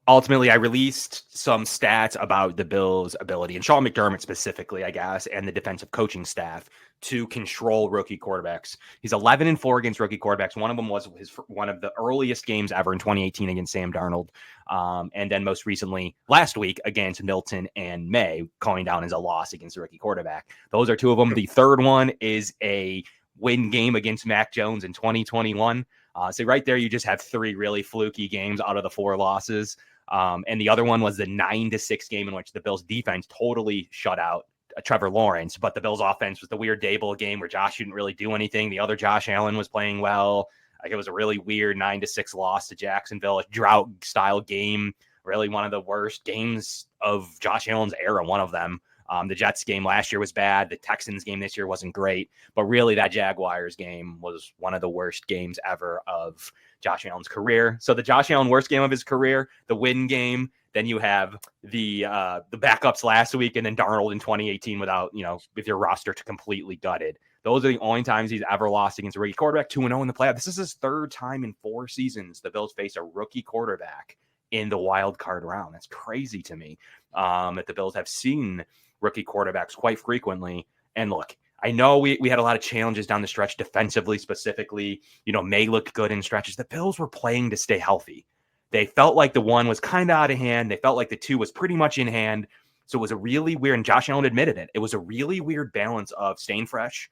ultimately, I released some stats about the Bills' ability, and Sean McDermott specifically, I guess, and the defensive coaching staff to control rookie quarterbacks. He's 11-4 against rookie quarterbacks. One of them was one of the earliest games ever in 2018 against Sam Darnold. And then most recently, last week, against Milton and May, calling down as a loss against a rookie quarterback. Those are two of them. The third one is a win game against Mac Jones in 2021. So right there, you just have three really fluky games out of the four losses. And the other one was the 9-6 game in which the Bills defense totally shut out Trevor Lawrence, but the Bills offense was the weird Dable game where Josh didn't really do anything. The other Josh Allen was playing well. Like, it was a really weird 9-6 loss to Jacksonville, a drought style game, really one of the worst games of Josh Allen's era, one of them. The Jets game last year was bad. The Texans game this year wasn't great, but really that Jaguars game was one of the worst games ever of Josh Allen's career. So the Josh Allen worst game of his career, the win game. Then you have the backups last week, and then Darnold in 2018 without, with your roster to completely gutted. Those are the only times he's ever lost against a rookie quarterback. 2-0 in the playoff. This is his third time in 4 seasons the Bills face a rookie quarterback in the wild card round. That's crazy to me, that the Bills have seen rookie quarterbacks quite frequently. And look, I know we had a lot of challenges down the stretch defensively, specifically. May looked good in stretches. The Bills were playing to stay healthy. They felt like the 1 was kind of out of hand. They felt like the 2 was pretty much in hand. So it was a really weird, and Josh Allen admitted it. It was a really weird balance of staying fresh,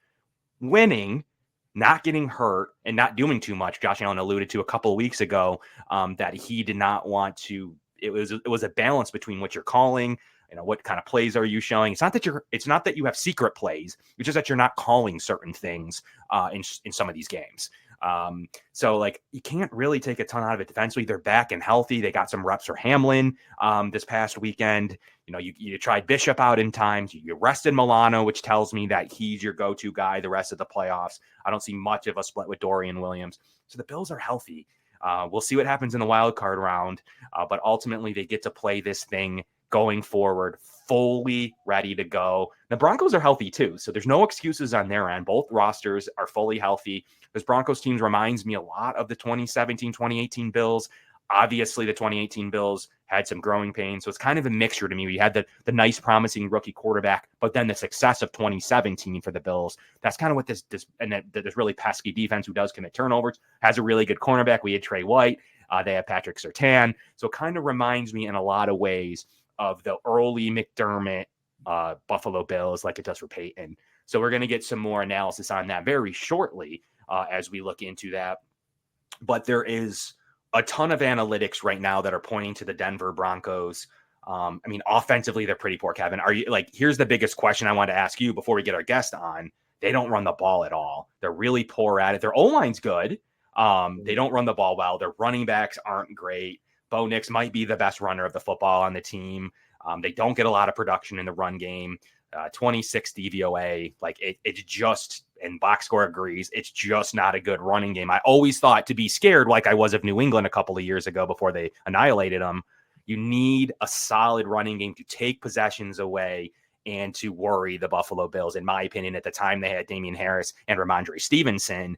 winning, not getting hurt, and not doing too much. Josh Allen alluded to a couple of weeks ago that he did not want to. It was a balance between what you're calling, what kind of plays are you showing. It's not that you have secret plays. It's just that you're not calling certain things in some of these games. So like, you can't really take a ton out of it defensively. They're back and healthy. They got some reps for Hamlin this past weekend. You tried Bishop out in times. You rested Milano, which tells me that he's your go-to guy the rest of the playoffs. I don't see much of a split with Dorian Williams. So the Bills are healthy. We'll see what happens in the wild card round, but ultimately they get to play this thing going forward, fully ready to go. The Broncos are healthy too, so there's no excuses on their end. Both rosters are fully healthy. This Broncos team reminds me a lot of the 2017, 2018 Bills. Obviously, the 2018 Bills had some growing pains, so it's kind of a mixture to me. We had the nice, promising rookie quarterback, but then the success of 2017 for the Bills. That's kind of what this really pesky defense who does commit turnovers, has a really good cornerback. We had Trey White. They have Patrick Surtain. So it kind of reminds me in a lot of ways of the early McDermott Buffalo Bills, like it does for Peyton. So we're going to get some more analysis on that very shortly as we look into that. But there is a ton of analytics right now that are pointing to the Denver Broncos. Offensively, they're pretty poor, Kevin. Here's the biggest question I want to ask you before we get our guest on. They don't run the ball at all. They're really poor at it. Their O-line's good. They don't run the ball well. Their running backs aren't great. Bo Nix might be the best runner of the football on the team. They don't get a lot of production in the run game. 26 DVOA. It's just, and box score agrees, it's just not a good running game. I always thought, to be scared like I was of New England a couple of years ago before they annihilated them, you need a solid running game to take possessions away and to worry the Buffalo Bills. In my opinion, at the time they had Damian Harris and Ramondre Stevenson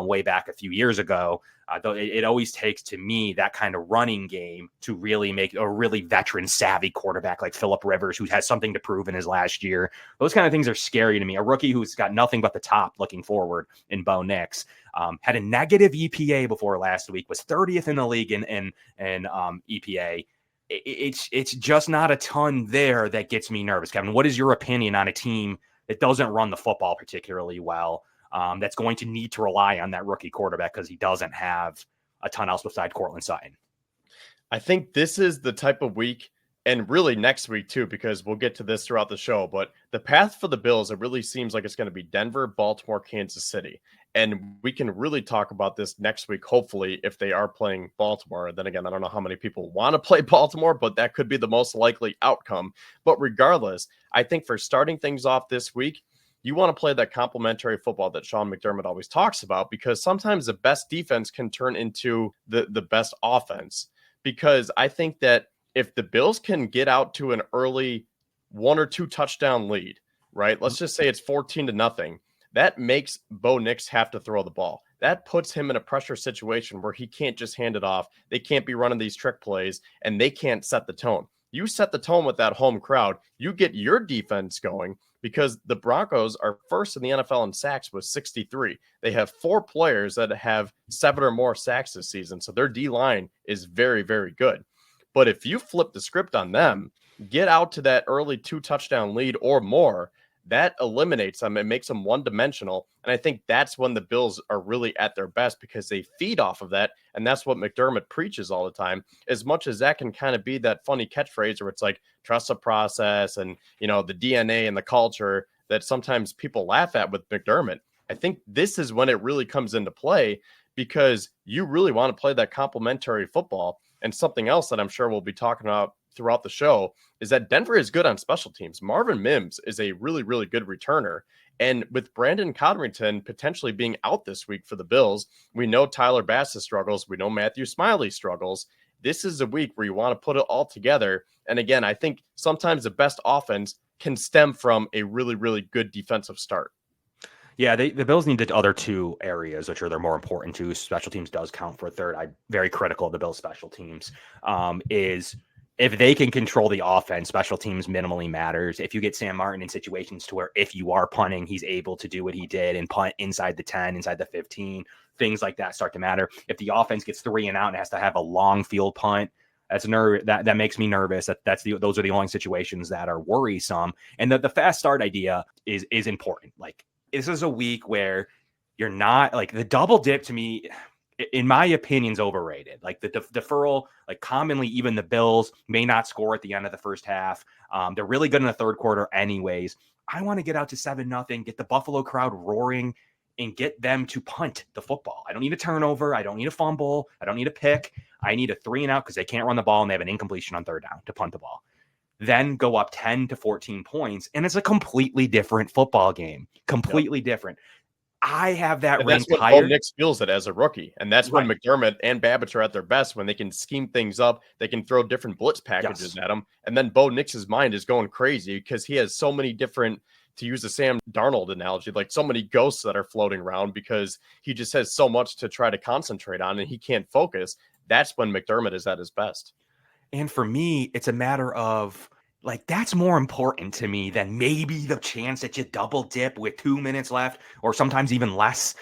way back a few years ago. Though it always takes, to me, that kind of running game to really make a really veteran-savvy quarterback like Phillip Rivers, who has something to prove in his last year. Those kind of things are scary to me. A rookie who's got nothing but the top looking forward in Bo Nix had a negative EPA before last week, was 30th in the league in EPA. It's just not a ton there that gets me nervous. Kevin, what is your opinion on a team that doesn't run the football particularly well, that's going to need to rely on that rookie quarterback because he doesn't have a ton else besides Cortland Sutton? I think this is the type of week, and really next week too, because we'll get to this throughout the show, but the path for the Bills, it really seems like it's going to be Denver, Baltimore, Kansas City. And we can really talk about this next week, hopefully, if they are playing Baltimore. Then again, I don't know how many people want to play Baltimore, but that could be the most likely outcome. But regardless, I think for starting things off this week, you want to play that complementary football that Sean McDermott always talks about, because sometimes the best defense can turn into the best offense. Because I think that if the Bills can get out to an early 1 or 2 touchdown lead, right? Let's just say it's 14-0. That makes Bo Nix have to throw the ball. that puts him in a pressure situation where he can't just hand it off. They can't be running these trick plays, and they can't set the tone. You set the tone with that home crowd, you get your defense going, because the Broncos are first in the NFL in sacks with 63. They have 4 players that have 7 or more sacks this season, so their D-line is very, very good. But if you flip the script on them, get out to that early 2-touchdown lead or more, that eliminates them and makes them one-dimensional. And I think that's when the Bills are really at their best, because they feed off of that. And that's what McDermott preaches all the time. As much as that can kind of be that funny catchphrase where it's like, trust the process and, the DNA and the culture that sometimes people laugh at with McDermott, I think this is when it really comes into play, because you really want to play that complementary football. And something else that I'm sure we'll be talking about throughout the show is that Denver is good on special teams. Marvin Mims is a really, really good returner. And with Brandon Codrington potentially being out this week for the Bills, we know Tyler Bass struggles. We know Matthew Smiley struggles. This is a week where you want to put it all together. And again, I think sometimes the best offense can stem from a really, really good defensive start. Yeah, the Bills need the other 2 areas, which are they're more important to. Special teams does count for a third. I'm very critical of the Bills special teams. Is if they can control the offense, special teams minimally matters. If you get Sam Martin in situations to where if you are punting, he's able to do what he did and punt inside the 10, inside the 15, things like that start to matter. If the offense gets 3 and out and has to have a long field punt, that makes me nervous. Those are the only situations that are worrisome. And the fast start idea is important. Like, this is a week where you're not like the double dip, to me, in my opinion, is overrated. Like the deferral, like commonly even the Bills may not score at the end of the first half. They're really good in the third quarter anyways. I want to get out to 7-0, get the Buffalo crowd roaring and get them to punt the football. I don't need a turnover. I don't need a fumble. I don't need a pick. I need a 3 and out because they can't run the ball and they have an incompletion on third down to punt the ball. Then go up 10 to 14 points, and it's a completely different football game. Completely different. I have that ranked higher. That's what Bo Nix feels it as a rookie. And that's when McDermott and Babbage are at their best, when they can scheme things up. They can throw different blitz packages at them. And then Bo Nix's mind is going crazy because he has so many different, to use the Sam Darnold analogy, like so many ghosts that are floating around because he just has so much to try to concentrate on and he can't focus. That's when McDermott is at his best. And for me, it's a matter of, like, that's more important to me than maybe the chance that you double dip with 2 minutes left, or sometimes even less.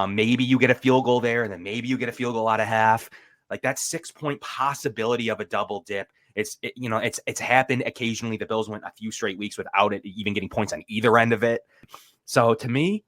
Maybe you get a field goal there, and then maybe you get a field goal out of half. Like, that 6-point possibility of a double dip. It's happened occasionally. The Bills went a few straight weeks without it even getting points on either end of it. So to me,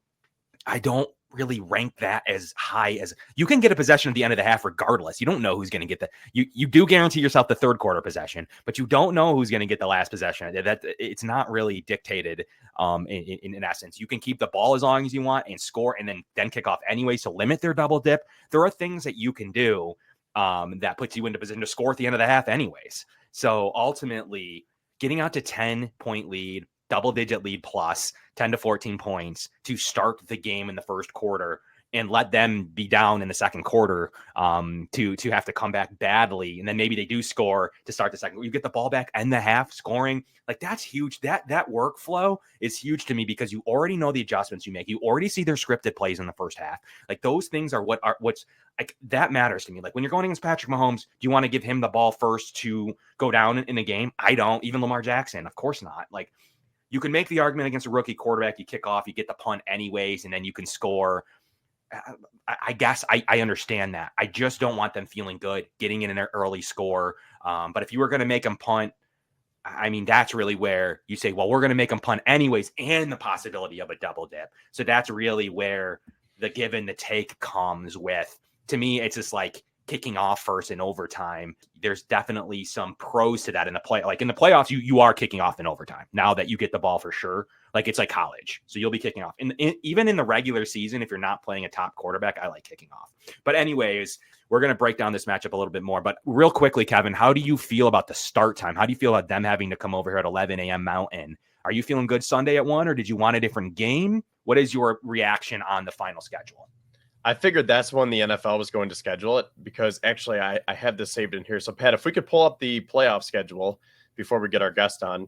I don't really rank that as high as you can get a possession at the end of the half regardless. You don't know who's going to get that. You do guarantee yourself the third quarter possession, but you don't know who's going to get the last possession. That it's not really dictated in essence. You can keep the ball as long as you want and score and then kick off anyway. So limit their double dip. There are things that you can do that puts you into position to score at the end of the half anyways. So ultimately getting out to 10-point lead, double-digit lead plus 10 to 14 points to start the game in the first quarter and let them be down in the second quarter to have to come back badly. And then maybe they do score to start the second. You get the ball back and the half scoring. Like, that's huge. That workflow is huge to me because you already know the adjustments you make. You already see their scripted plays in the first half. Like, those things are what's like, that matters to me. Like, when you're going against Patrick Mahomes, do you want to give him the ball first to go down in a game? I don't. Even Lamar Jackson, of course not. Like, you can make the argument against a rookie quarterback. You kick off, you get the punt anyways, and then you can score. I guess I understand that. I just don't want them feeling good getting in an early score. But if you were going to make them punt, I mean, that's really where you say, well, we're going to make them punt anyways, and the possibility of a double dip. So that's really where the give and the take comes with. To me, it's just like kicking off first in overtime. There's definitely some pros to that in the play. Like in the playoffs, you are kicking off in overtime now that you get the ball for sure. Like, it's like college. So you'll be kicking off even in the regular season. If you're not playing a top quarterback, I like kicking off. But anyways, we're going to break down this matchup a little bit more, but real quickly, Kevin, how do you feel about the start time? How do you feel about them having to come over here at 11 a.m. Mountain? Are you feeling good Sunday at 1, or did you want a different game? What is your reaction on the final schedule? I figured that's when the NFL was going to schedule it because actually I had this saved in here. So, Pat, if we could pull up the playoff schedule before we get our guest on.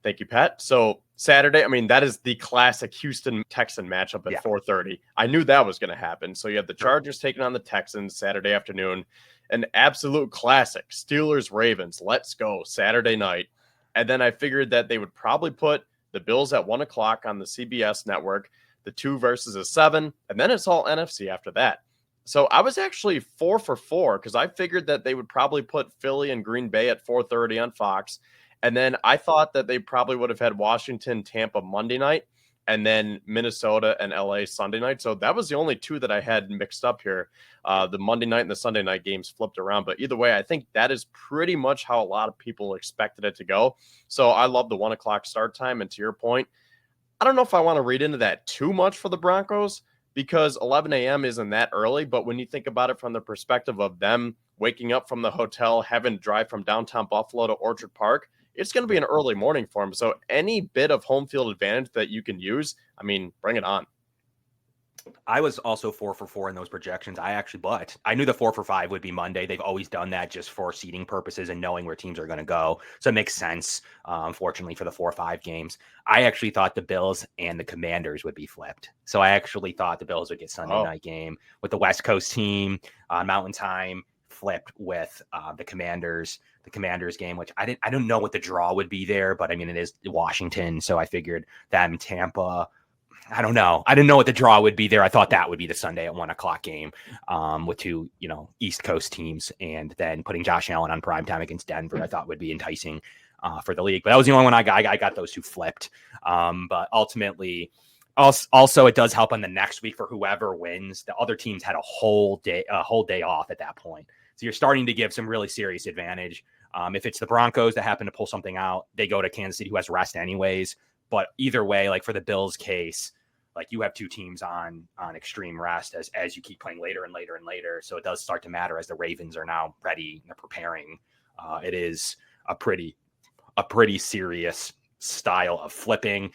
Thank you, Pat. So Saturday, I mean, that is the classic Houston Texan matchup at 4:30. I knew that was going to happen. So you have the Chargers taking on the Texans Saturday afternoon. An absolute classic. Steelers Ravens. Let's go Saturday night. And then I figured that they would probably put the Bills at 1:00 on the CBS network, the 2 versus a 7, and then it's all NFC after that. So I was actually 4 for 4 because I figured that they would probably put Philly and Green Bay at 4:30 on Fox. And then I thought that they probably would have had Washington, Tampa Monday night, and then Minnesota and LA Sunday night. So that was the only 2 that I had mixed up here. The Monday night and the Sunday night games flipped around. But either way, I think that is pretty much how a lot of people expected it to go. So I love the 1:00 start time. And to your point, I don't know if I want to read into that too much for the Broncos because 11 a.m. isn't that early. But when you think about it from the perspective of them waking up from the hotel, having to drive from downtown Buffalo to Orchard Park, it's going to be an early morning for them. So any bit of home field advantage that you can use, I mean, bring it on. I was also 4 for 4 in those projections. But I knew the 4 for 5 would be Monday. They've always done that just for seeding purposes and knowing where teams are going to go. So it makes sense, unfortunately, for the 4-5 games. I actually thought the Bills and the Commanders would be flipped. So I actually thought the Bills would get Sunday night game with the West Coast team on Mountain Time, flipped with the Commanders game, which I don't know what the draw would be there, but I mean, it is Washington. So I figured them, Tampa, I don't know. I didn't know what the draw would be there. I thought that would be the Sunday at 1:00 game with 2, East Coast teams, and then putting Josh Allen on primetime against Denver, I thought would be enticing for the league. But that was the only one I got those 2 flipped. But ultimately, also it does help on the next week for whoever wins. The other teams had a whole day off at that point. So you're starting to give some really serious advantage. If it's the Broncos that happen to pull something out, they go to Kansas City, who has rest anyways. But either way, like for the Bills case, like you have 2 teams on extreme rest as you keep playing later and later and later. So it does start to matter as the Ravens are now ready and they're preparing. It is a pretty serious style of flipping.